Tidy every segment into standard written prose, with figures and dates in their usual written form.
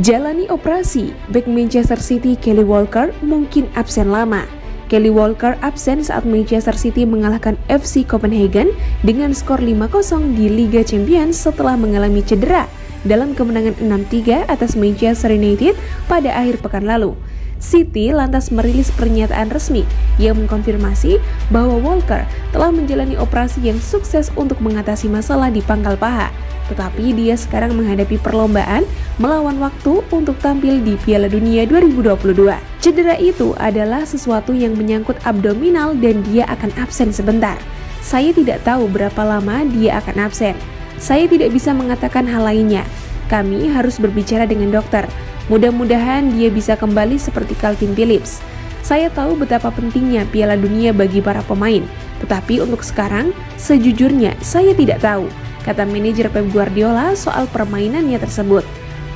Jalani operasi, bek Manchester City Kyle Walker mungkin absen lama. Kyle Walker absen saat Manchester City mengalahkan FC Copenhagen dengan skor 5-0 di Liga Champions setelah mengalami cedera dalam kemenangan 6-3 atas Manchester United pada akhir pekan lalu. City lantas merilis pernyataan resmi yang mengkonfirmasi bahwa Walker telah menjalani operasi yang sukses untuk mengatasi masalah di pangkal paha. Tetapi dia sekarang menghadapi perlombaan melawan waktu untuk tampil di Piala Dunia 2022. Cedera itu adalah sesuatu yang menyangkut abdominal dan dia akan absen sebentar. Saya tidak tahu berapa lama dia akan absen. Saya tidak bisa mengatakan hal lainnya. Kami harus berbicara dengan dokter. Mudah-mudahan dia bisa kembali seperti Calvin Phillips. Saya tahu betapa pentingnya Piala Dunia bagi para pemain, tetapi untuk sekarang, sejujurnya saya tidak tahu, kata manajer Pep Guardiola soal permainannya tersebut.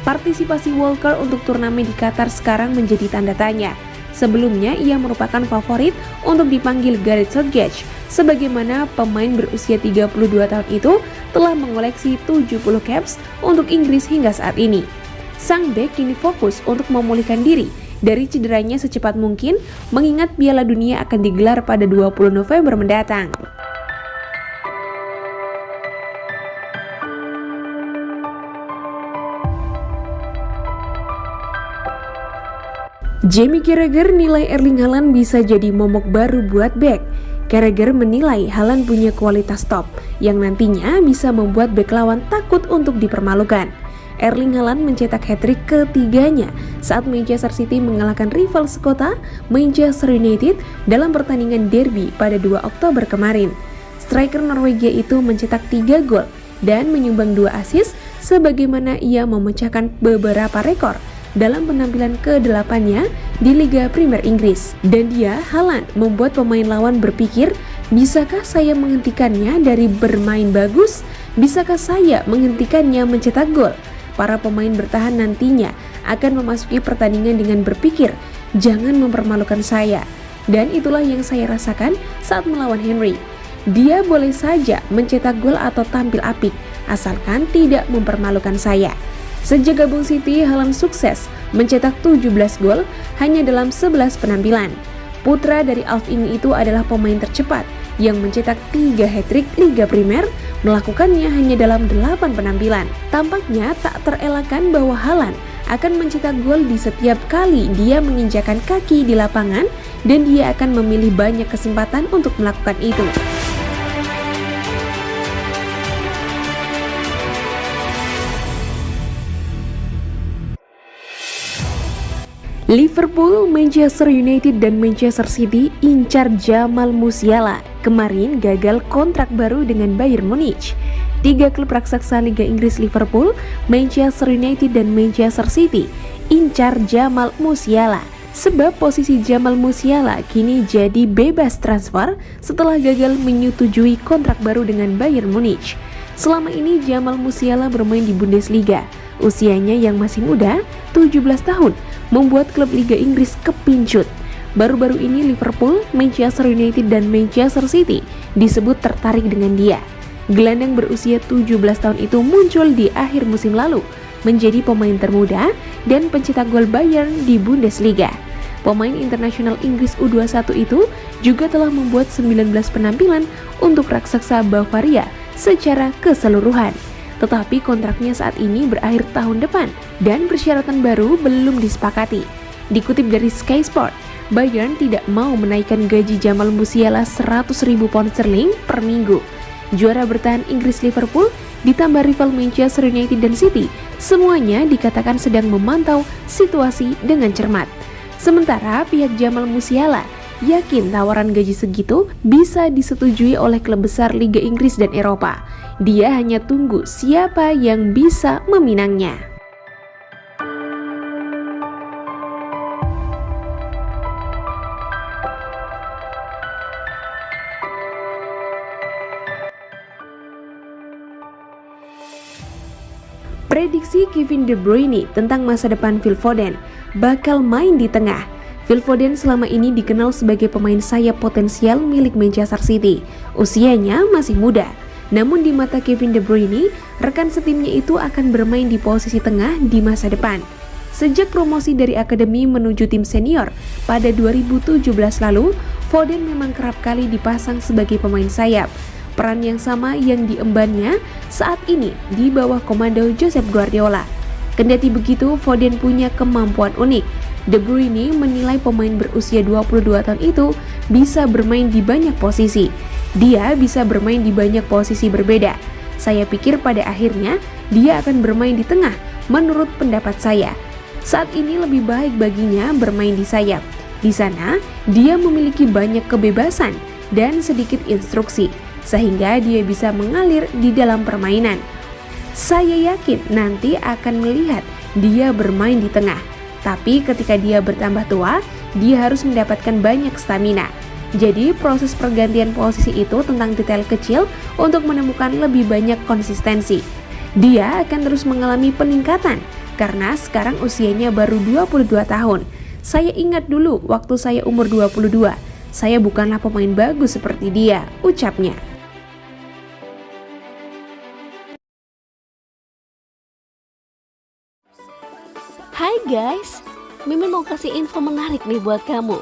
Partisipasi Walker untuk turnamen di Qatar sekarang menjadi tanda tanya. Sebelumnya ia merupakan favorit untuk dipanggil Gareth Southgate, sebagaimana pemain berusia 32 tahun itu telah mengoleksi 70 caps untuk Inggris hingga saat ini. Sang bek kini fokus untuk memulihkan diri dari cederanya secepat mungkin, mengingat Piala Dunia akan digelar pada 20 November mendatang. Jamie Carragher nilai Erling Haaland bisa jadi momok baru buat bek. Carragher menilai Haaland punya kualitas top yang nantinya bisa membuat bek lawan takut untuk dipermalukan. Erling Haaland mencetak hat-trick ketiganya saat Manchester City mengalahkan rival sekota Manchester United dalam pertandingan derby pada 2 Oktober kemarin. Striker Norwegia itu mencetak 3 gol dan menyumbang 2 assist sebagaimana ia memecahkan beberapa rekor dalam penampilan ke-8-nya di Liga Premier Inggris. Dan dia, Haaland, membuat pemain lawan berpikir, bisakah saya menghentikannya dari bermain bagus? Bisakah saya menghentikannya mencetak gol? Para pemain bertahan nantinya akan memasuki pertandingan dengan berpikir, jangan mempermalukan saya. Dan itulah yang saya rasakan saat melawan Henry. Dia boleh saja mencetak gol atau tampil apik, asalkan tidak mempermalukan saya. Sejak gabung City, Haaland sukses mencetak 17 gol hanya dalam 11 penampilan. Putra dari Alf ini itu adalah pemain tercepat yang mencetak 3 hat-trick Liga Primer, melakukannya hanya dalam 8 penampilan. Tampaknya tak terelakkan bahwa Haaland akan mencetak gol di setiap kali dia menginjakan kaki di lapangan dan dia akan memilih banyak kesempatan untuk melakukan itu. Liverpool, Manchester United, dan Manchester City incar Jamal Musiala. Kemarin gagal kontrak baru dengan Bayern Munich. 3 klub raksasa Liga Inggris Liverpool, Manchester United, dan Manchester City incar Jamal Musiala. Sebab posisi Jamal Musiala kini jadi bebas transfer setelah gagal menyetujui kontrak baru dengan Bayern Munich. Selama ini Jamal Musiala bermain di Bundesliga. Usianya yang masih muda, 17 tahun, membuat klub Liga Inggris kepincut. Baru-baru ini Liverpool, Manchester United, dan Manchester City disebut tertarik dengan dia. Gelandang berusia 17 tahun itu muncul di akhir musim lalu, menjadi pemain termuda dan pencetak gol Bayern di Bundesliga. Pemain internasional Inggris U21 itu juga telah membuat 19 penampilan untuk raksasa Bavaria secara keseluruhan. Tetapi kontraknya saat ini berakhir tahun depan dan persyaratan baru belum disepakati. Dikutip dari Sky Sport, Bayern tidak mau menaikkan gaji Jamal Musiala 100.000 pound sterling per minggu. Juara bertahan Inggris Liverpool ditambah rival Manchester United dan City, semuanya dikatakan sedang memantau situasi dengan cermat. Sementara pihak Jamal Musiala yakin tawaran gaji segitu bisa disetujui oleh klub besar Liga Inggris dan Eropa. Dia hanya tunggu siapa yang bisa meminangnya. Prediksi Kevin De Bruyne tentang masa depan Phil Foden, bakal main di tengah. Phil Foden selama ini dikenal sebagai pemain sayap potensial milik Manchester City. Usianya masih muda. Namun di mata Kevin De Bruyne, rekan setimnya itu akan bermain di posisi tengah di masa depan. Sejak promosi dari akademi menuju tim senior pada 2017 lalu, Foden memang kerap kali dipasang sebagai pemain sayap. Peran yang sama yang diembannya saat ini di bawah komando Josep Guardiola. Kendati begitu, Foden punya kemampuan unik. De Bruyne menilai pemain berusia 22 tahun itu bisa bermain di banyak posisi. Dia bisa bermain di banyak posisi berbeda. Saya pikir pada akhirnya dia akan bermain di tengah menurut pendapat saya. Saat ini lebih baik baginya bermain di sayap. Di sana, dia memiliki banyak kebebasan dan sedikit instruksi, sehingga dia bisa mengalir di dalam permainan. Saya yakin nanti akan melihat dia bermain di tengah. Tapi ketika dia bertambah tua, dia harus mendapatkan banyak stamina. Jadi proses pergantian posisi itu tentang detail kecil untuk menemukan lebih banyak konsistensi. Dia akan terus mengalami peningkatan karena sekarang usianya baru 22 tahun. Saya ingat dulu waktu saya umur 22, saya bukanlah pemain bagus seperti dia, ucapnya. Hai guys, Mimin mau kasih info menarik nih buat kamu.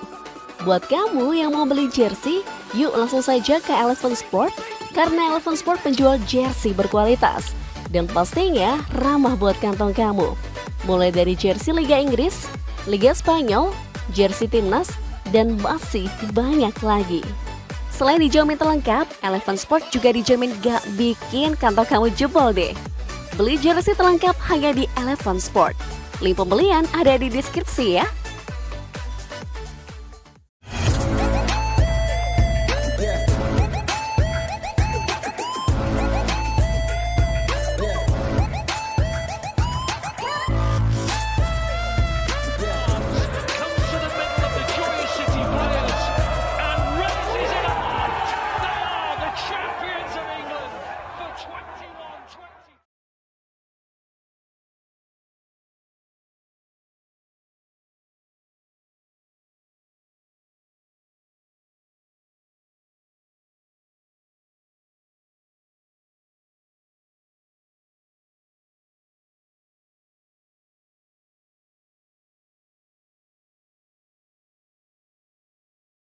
Buat kamu yang mau beli jersey, yuk langsung saja ke Eleven Sport, karena Eleven Sport penjual jersey berkualitas dan pastinya ramah buat kantong kamu. Mulai dari jersey Liga Inggris, Liga Spanyol, jersey timnas, dan masih banyak lagi. Selain dijamin terlengkap, Eleven Sport juga dijamin gak bikin kantong kamu jebol deh. Beli jersey terlengkap hanya di Eleven Sport. Link pembelian ada di deskripsi ya.